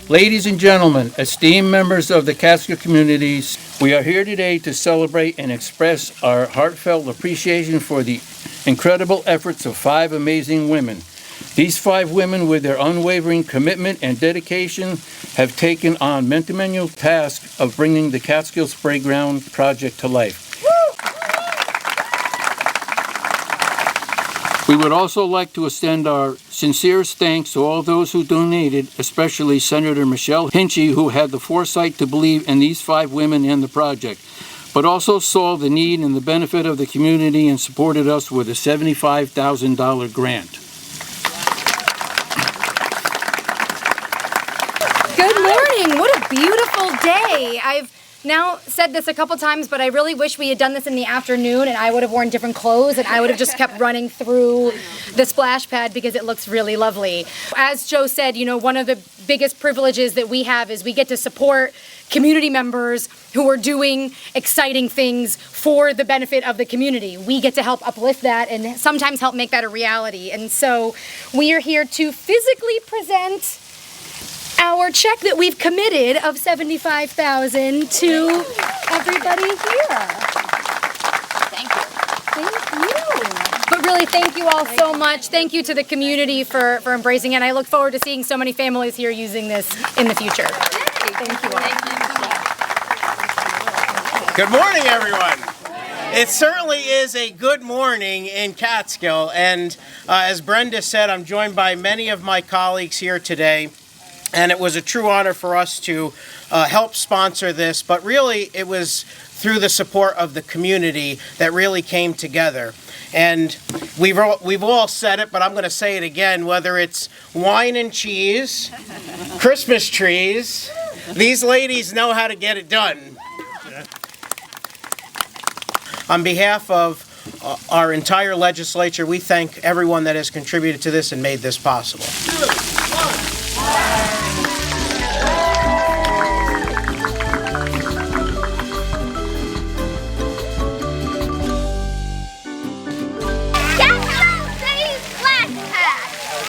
Ladies and gentlemen, esteemed members of the Catskill communities, we are here today to celebrate and express our heartfelt appreciation for the incredible efforts of 5 amazing women. These 5 women, with their unwavering commitment and dedication, have taken on monumental task of bringing the Catskill Spray Ground project to life. We would also like to extend our sincerest thanks to all those who donated, especially Senator Michelle Hinchy, who had the foresight to believe in these 5 women and the project, but also saw the need and the benefit of the community and supported us with a $75,000 grant. Good morning. What a beautiful day. I've now said this a couple times, but I really wish we had done this in the afternoon and I would have worn different clothes and I would have just kept running through the splash pad because it looks really lovely. As Joe said, you know, one of the biggest privileges that we have is we get to support community members who are doing exciting things for the benefit of the community. We get to help uplift that and sometimes help make that a reality. And so we are here to physically present our check that we've committed of $75,000 to everybody here. Thank you. Thank you. But really, thank you all so much. Thank you to the community for embracing it. I look forward to seeing so many families here using this in the future. Thank you all. Good morning, everyone. It certainly is a good morning in Catskill, and as Brenda said, I'm joined by many of my colleagues here today. And it was a true honor for us to help sponsor this, but really it was through the support of the community that really came together. And we've all said it, but I'm going to say it again, whether it's wine and cheese, Christmas trees, these ladies know how to get it done. On behalf of our entire legislature, we thank everyone that has contributed to this and made this possible.